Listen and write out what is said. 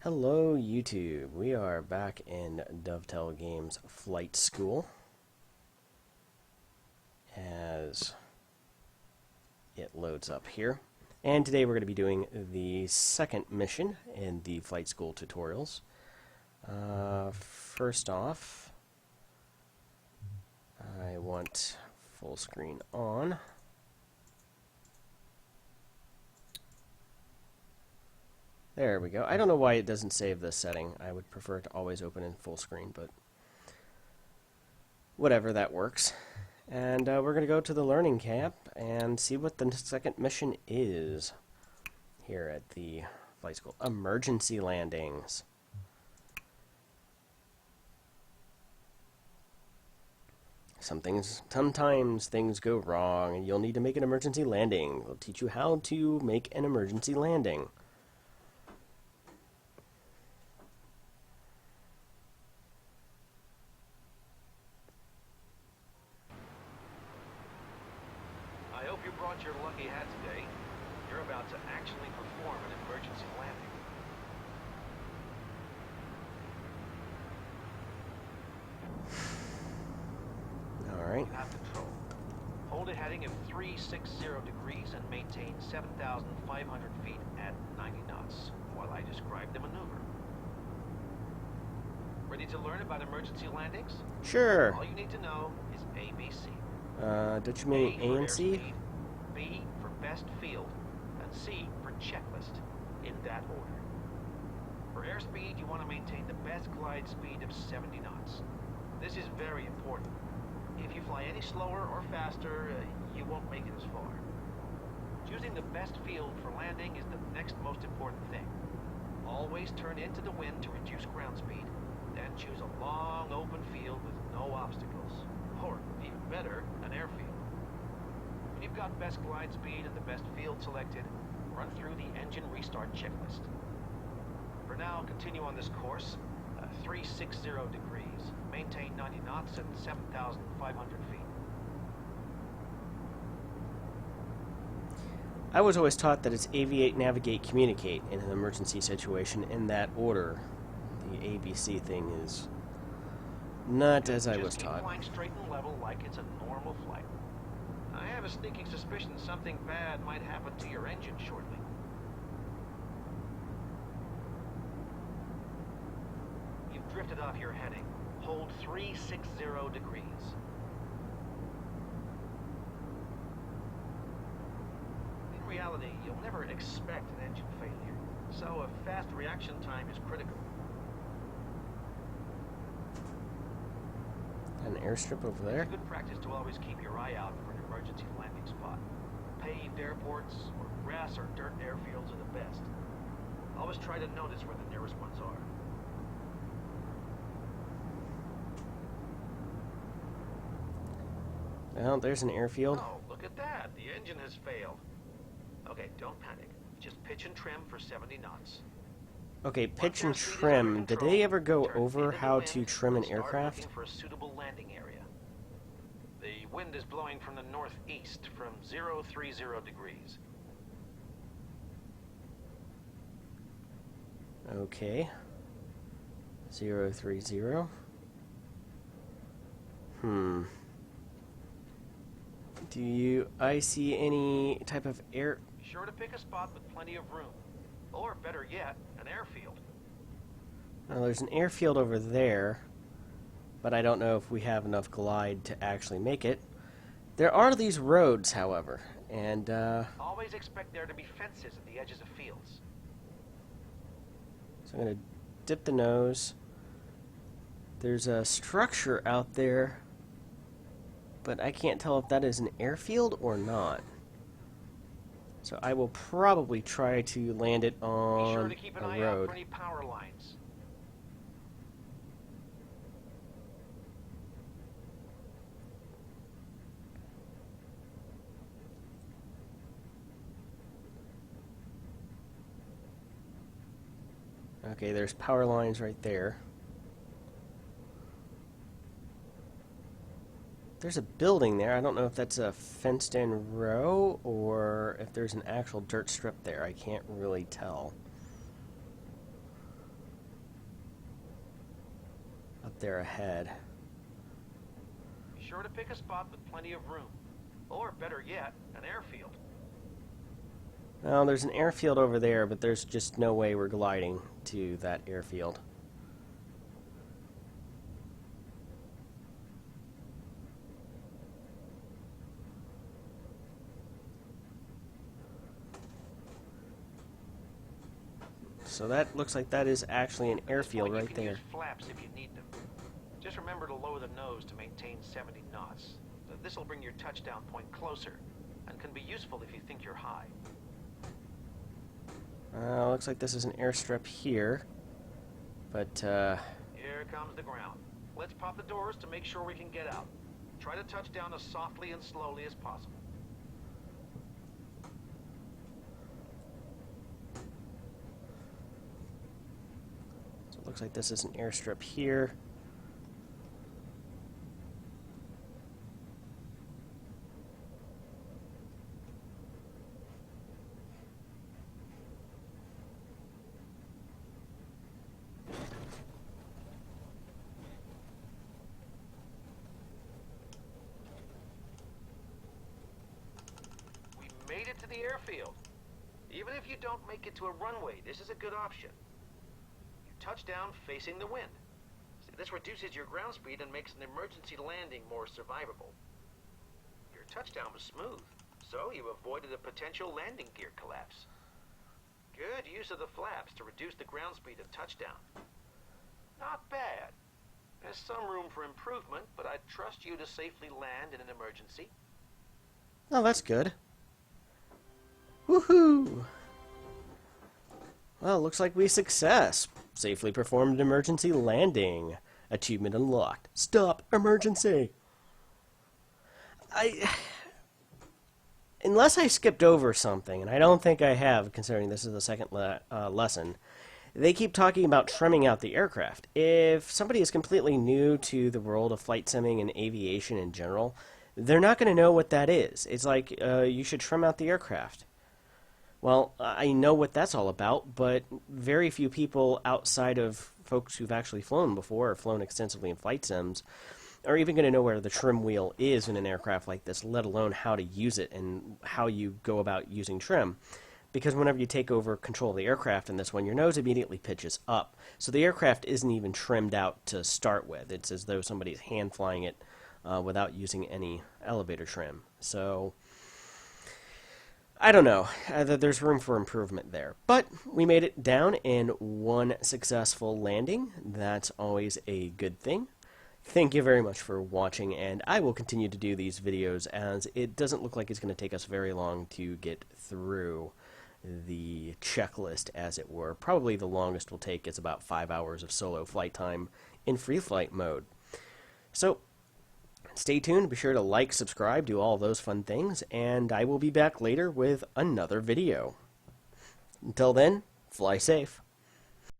Hello YouTube, we are back in Dovetail Games Flight School as it loads up here. And today we're going to be doing the second mission in the Flight School tutorials. First off, I want full screen on. There we go. I don't know why it doesn't save this setting. I would prefer it to always open in full screen, but whatever, that works. And we're going to go to the learning camp and see what the second mission is here at the flight school. Emergency landings. Sometimes things go wrong and you'll need to make an emergency landing. We'll teach you how to make an emergency landing. I hope you brought your lucky hat today. You're about to actually perform an emergency landing. Alright. You have control. Hold a heading of 360 degrees and maintain 7,500 feet at 90 knots while I describe the maneuver. Ready to learn about emergency landings? Sure. All you need to know is ABC. Don't you mean A and C? Airspeed, B for best field, and C for checklist, in that order. For airspeed, you want to maintain the best glide speed of 70 knots. This is very important. If you fly any slower or faster, you won't make it as far. Choosing the best field for landing is the next most important thing. Always turn into the wind to reduce ground speed, then choose a long open field with no obstacles. Or, even better, an airfield. When you've got best glide speed and the best field selected, run through the engine restart checklist. For now, continue on this course, 360 degrees. Maintain 90 knots and 7,500 feet. I was always taught that it's aviate, navigate, communicate in an emergency situation in that order. The ABC thing is not as I was Just keep taught. flying straight and level like it's a normal flight. I have a sneaking suspicion something bad might happen to your engine shortly. You've drifted off your heading. Hold 360 degrees. In reality, you'll never expect an engine failure, so a fast reaction time is critical. An airstrip over there? It's good practice to always keep your eye out for an emergency landing spot. Paved airports or grass or dirt airfields are the best. Always try to notice where the nearest ones are. Well, there's an airfield. Oh, look at that. The engine has failed. Okay, don't panic. Just pitch and trim for 70 knots. Okay, pitch and trim. Did they ever go over how to trim an aircraft? For a suitable landing area. The wind is blowing from the northeast from 030 degrees. Okay. 030. I see any type of air... Be sure to pick a spot with plenty of room. Or, better yet, an airfield. Well, there's an airfield over there, but I don't know if we have enough glide to actually make it. There are these roads, however, and Always expect there to be fences at the edges of fields. so I'm going to dip the nose. There's a structure out there, but I can't tell if that is an airfield or not. So I will probably try to land it Be on sure to keep an a eye out road. for any power lines. Okay, there's power lines right there. There's a building there. I don't know if that's a fenced-in row or if there's an actual dirt strip there. I can't really tell. there ahead. Be sure to pick a spot with plenty of room. Or, better yet, an airfield. Well, there's an airfield over there, but there's just no way we're gliding to that airfield. So that looks like that is actually an airfield right there. You can use flaps if you need them. Just remember to lower the nose to maintain 70 knots. This will bring your touchdown point closer, and can be useful if you think you're high. Looks like this is an airstrip here, but Here comes the ground. Let's pop the doors to make sure we can get out. Try to touch down as softly and slowly as possible. so it looks like this is an airstrip here. Made it to the airfield. Even if you don't make it to a runway, this is a good option. You touch down facing the wind. See, this reduces your ground speed and makes an emergency landing more survivable. Your touchdown was smooth, so you avoided a potential landing gear collapse. Good use of the flaps to reduce the ground speed of touchdown. Not bad. There's some room for improvement, but I'd trust you to safely land in an emergency. Oh, that's good. Woohoo! Well, looks like we success. Safely performed emergency landing. Achievement unlocked. Stop emergency. Unless I skipped over something, and I don't think I have, considering this is the second lesson, they keep talking about trimming out the aircraft. If somebody is completely new to the world of flight simming and aviation in general, they're not going to know what that is. It's like, you should trim out the aircraft. Well, I know what that's all about, but very few people outside of folks who've actually flown before or flown extensively in flight sims are even going to know where the trim wheel is in an aircraft like this, let alone how to use it and how you go about using trim. Because whenever you take over control of the aircraft in this one, your nose immediately pitches up. So the aircraft isn't even trimmed out to start with. It's as though somebody's hand flying it without using any elevator trim. So I don't know. There's room for improvement there. But we made it down in one successful landing. That's always a good thing. Thank you very much for watching, and I will continue to do these videos as it doesn't look like it's going to take us very long to get through the checklist, as it were. Probably the longest will take is about 5 hours of solo flight time in free flight mode. So stay tuned, be sure to like, subscribe, do all those fun things, and I will be back later with another video. Until then, fly safe.